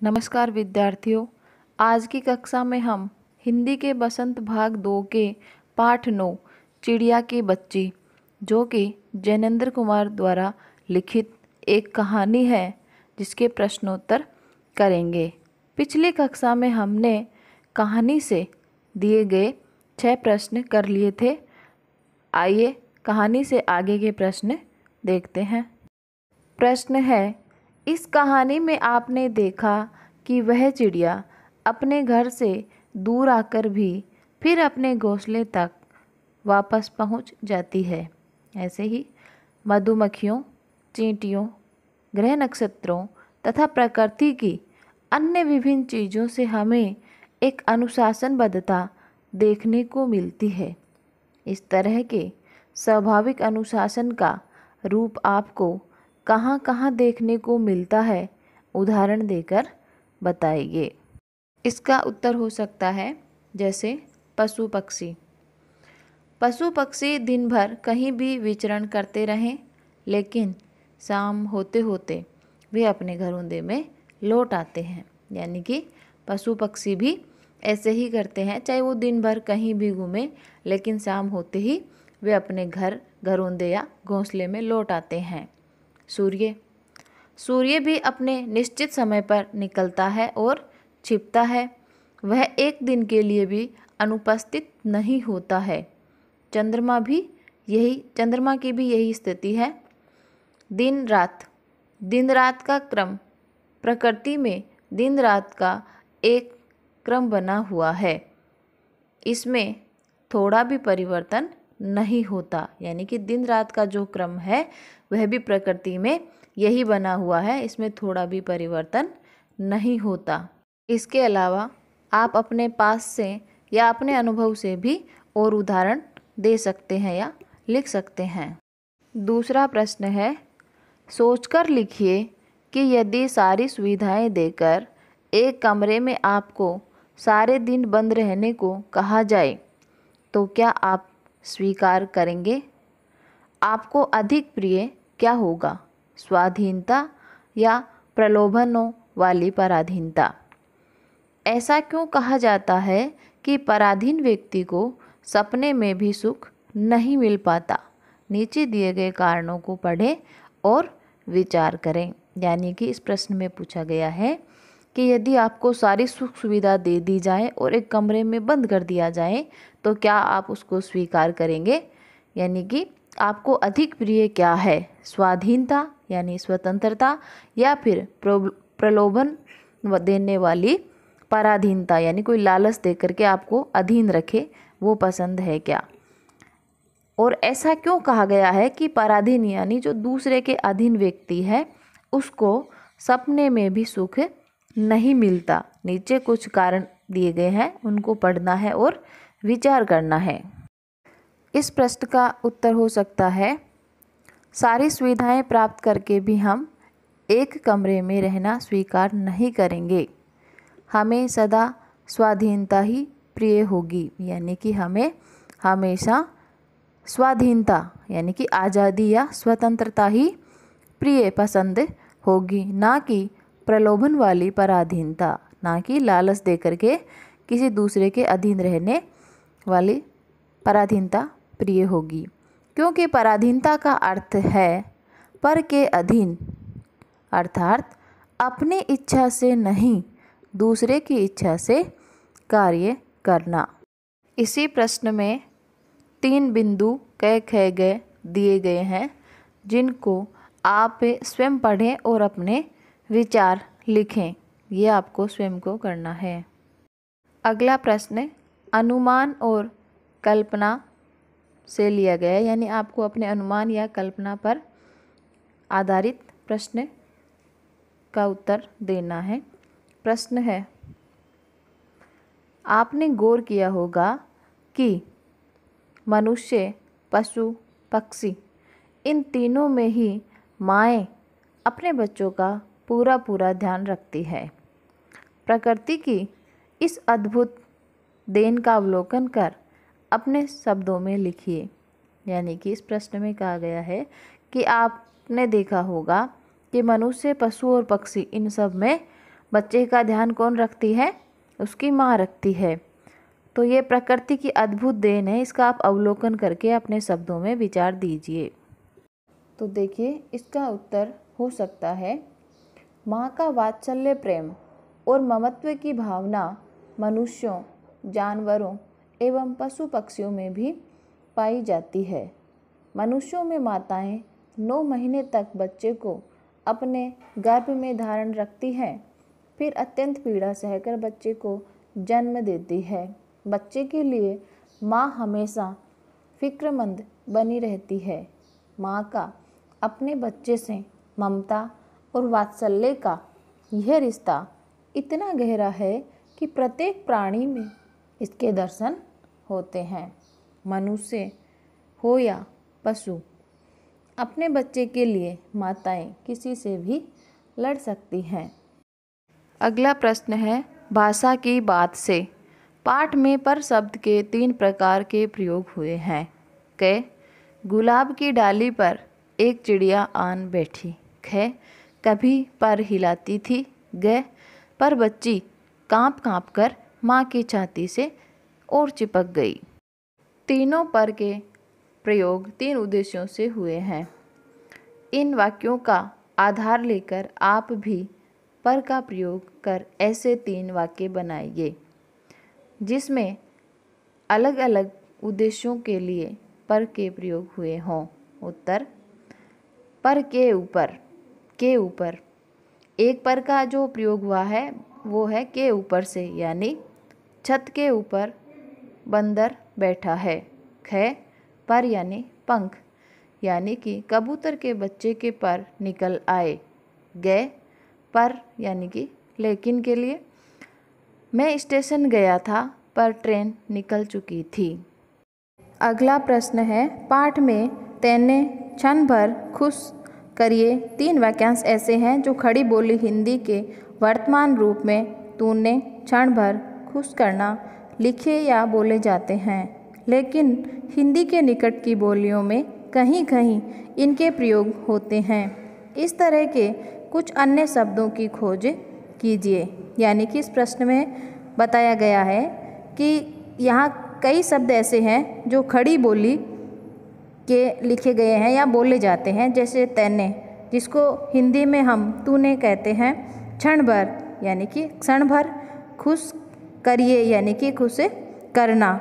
नमस्कार विद्यार्थियों। आज की कक्षा में हम हिंदी के बसंत भाग 2 के पाठ 9 चिड़िया की बच्ची, जो कि जैनेंद्र कुमार द्वारा लिखित एक कहानी है, जिसके प्रश्नोत्तर करेंगे। पिछली कक्षा में हमने कहानी से दिए गए 6 प्रश्न कर लिए थे। आइए कहानी से आगे के प्रश्न देखते हैं। प्रश्न है, इस कहानी में आपने देखा कि वह चिड़िया अपने घर से दूर आकर भी फिर अपने घोंसले तक वापस पहुंच जाती है। ऐसे ही मधुमक्खियों, चींटियों, ग्रह नक्षत्रों तथा प्रकृति की अन्य विभिन्न चीज़ों से हमें एक अनुशासनबद्धता देखने को मिलती है। इस तरह के स्वाभाविक अनुशासन का रूप आपको कहाँ कहाँ देखने को मिलता है, उदाहरण देकर बताइए। इसका उत्तर हो सकता है जैसे पशु पक्षी। पशु पक्षी दिन भर कहीं भी विचरण करते रहें, लेकिन शाम होते होते वे अपने घरोंदे में लौट आते हैं। यानी कि पशु पक्षी भी ऐसे ही करते हैं, चाहे वो दिन भर कहीं भी घूमें, लेकिन शाम होते ही वे अपने घरोंदे या घोंसले में लौट आते हैं। सूर्य भी अपने निश्चित समय पर निकलता है और छिपता है। वह एक दिन के लिए भी अनुपस्थित नहीं होता है। चंद्रमा की भी यही स्थिति है। दिन रात का क्रम, प्रकृति में दिन रात का एक क्रम बना हुआ है। इसमें थोड़ा भी परिवर्तन नहीं होता। यानी कि दिन रात का जो क्रम है वह भी प्रकृति में यही बना हुआ है, इसमें थोड़ा भी परिवर्तन नहीं होता। इसके अलावा आप अपने पास से या अपने अनुभव से भी और उदाहरण दे सकते हैं या लिख सकते हैं। दूसरा प्रश्न है, सोचकर लिखिए कि यदि सारी सुविधाएं देकर एक कमरे में आपको सारे दिन बंद रहने को कहा जाए तो क्या आप स्वीकार करेंगे? आपको अधिक प्रिय क्या होगा, स्वाधीनता या प्रलोभनों वाली पराधीनता? ऐसा क्यों कहा जाता है कि पराधीन व्यक्ति को सपने में भी सुख नहीं मिल पाता? नीचे दिए गए कारणों को पढ़ें और विचार करें। यानी कि इस प्रश्न में पूछा गया है कि यदि आपको सारी सुख सुविधा दे दी जाए और एक कमरे में बंद कर दिया जाए तो क्या आप उसको स्वीकार करेंगे? यानी कि आपको अधिक प्रिय क्या है, स्वाधीनता यानी स्वतंत्रता या फिर प्रलोभन देने वाली पराधीनता, यानी कोई लालच दे करके आपको अधीन रखे, वो पसंद है क्या? और ऐसा क्यों कहा गया है कि पराधीन यानी जो दूसरे के अधीन व्यक्ति है उसको सपने में भी सुख नहीं मिलता? नीचे कुछ कारण दिए गए हैं, उनको पढ़ना है और विचार करना है। इस प्रश्न का उत्तर हो सकता है, सारी सुविधाएं प्राप्त करके भी हम एक कमरे में रहना स्वीकार नहीं करेंगे। हमें सदा स्वाधीनता ही प्रिय होगी। यानी कि हमें हमेशा स्वाधीनता यानी कि आज़ादी या स्वतंत्रता ही प्रिय पसंद होगी, ना कि प्रलोभन वाली पराधीनता, ना कि लालच दे करके किसी दूसरे के अधीन रहने वाली पराधीनता प्रिय होगी। क्योंकि पराधीनता का अर्थ है पर के अधीन, अर्थात अपनी इच्छा से नहीं, दूसरे की इच्छा से कार्य करना। इसी प्रश्न में 3 बिंदु कहे गए दिए गए हैं, जिनको आप स्वयं पढ़ें और अपने विचार लिखें। ये आपको स्वयं को करना है। अगला प्रश्न अनुमान और कल्पना से लिया गया है, यानी आपको अपने अनुमान या कल्पना पर आधारित प्रश्न का उत्तर देना है। प्रश्न है, आपने गौर किया होगा कि मनुष्य, पशु, पक्षी इन तीनों में ही माएँ अपने बच्चों का पूरा ध्यान रखती है। प्रकृति की इस अद्भुत देन का अवलोकन कर अपने शब्दों में लिखिए। यानी कि इस प्रश्न में कहा गया है कि आपने देखा होगा कि मनुष्य, पशु और पक्षी इन सब में बच्चे का ध्यान कौन रखती है? उसकी माँ रखती है। तो ये प्रकृति की अद्भुत देन है, इसका आप अवलोकन करके अपने शब्दों में विचार दीजिए। तो देखिए, इसका उत्तर हो सकता है, माँ का वात्सल्य प्रेम और ममत्व की भावना मनुष्यों, जानवरों एवं पशु पक्षियों में भी पाई जाती है। मनुष्यों में माताएं 9 महीने तक बच्चे को अपने गर्भ में धारण रखती हैं, फिर अत्यंत पीड़ा सहकर बच्चे को जन्म देती है। बच्चे के लिए माँ हमेशा फिक्रमंद बनी रहती है। माँ का अपने बच्चे से ममता और वात्सल्य का यह रिश्ता इतना गहरा है कि प्रत्येक प्राणी में इसके दर्शन होते हैं। मनुष्य हो या पशु, अपने बच्चे के लिए माताएं किसी से भी लड़ सकती हैं। अगला प्रश्न है, भाषा की बात से पाठ में पर शब्द के 3 प्रकार के प्रयोग हुए हैं। क, गुलाब की डाली पर एक चिड़िया आन बैठी। ख, कभी पर हिलाती थी। ग, पर बच्ची काँप काँप कर माँ की छाती से और चिपक गई। तीनों पर के प्रयोग 3 उद्देश्यों से हुए हैं। इन वाक्यों का आधार लेकर आप भी पर का प्रयोग कर ऐसे 3 वाक्य बनाइए जिसमें अलग अलग उद्देश्यों के लिए पर के प्रयोग हुए हों। उत्तर, पर के ऊपर। के ऊपर एक पर का जो प्रयोग हुआ है वो है के ऊपर से, यानी छत के ऊपर बंदर बैठा है। ख, पर यानी पंख, यानी कि कबूतर के बच्चे के पर निकल आए। ग, पर यानी कि लेकिन के लिए, मैं स्टेशन गया था पर ट्रेन निकल चुकी थी। अगला प्रश्न है, पाठ में तैने क्षण भर खुश करिए 3 वाक्यांश ऐसे हैं जो खड़ी बोली हिंदी के वर्तमान रूप में तूने क्षण भर खुश करना लिखे या बोले जाते हैं, लेकिन हिंदी के निकट की बोलियों में कहीं कहीं इनके प्रयोग होते हैं। इस तरह के कुछ अन्य शब्दों की खोज कीजिए। यानी कि इस प्रश्न में बताया गया है कि यहाँ कई शब्द ऐसे हैं जो खड़ी बोली के लिखे गए हैं या बोले जाते हैं, जैसे तैने, जिसको हिंदी में हम तूने कहते हैं। क्षण भर यानी कि क्षण भर, खुश करिए यानी कि खुश करना।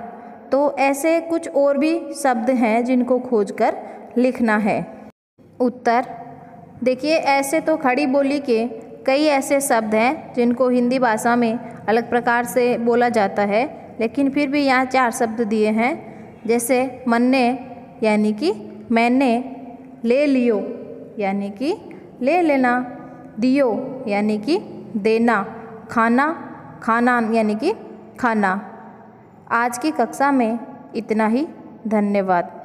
तो ऐसे कुछ और भी शब्द हैं जिनको खोजकर लिखना है। उत्तर देखिए, ऐसे तो खड़ी बोली के कई ऐसे शब्द हैं जिनको हिंदी भाषा में अलग प्रकार से बोला जाता है, लेकिन फिर भी यहाँ 4 शब्द दिए हैं, जैसे मन्ने यानी कि मैंने, ले लियो यानी कि ले लेना, दियो यानी कि देना, खाना, खाना यानी कि खाना। आज की कक्षा में इतना ही। धन्यवाद।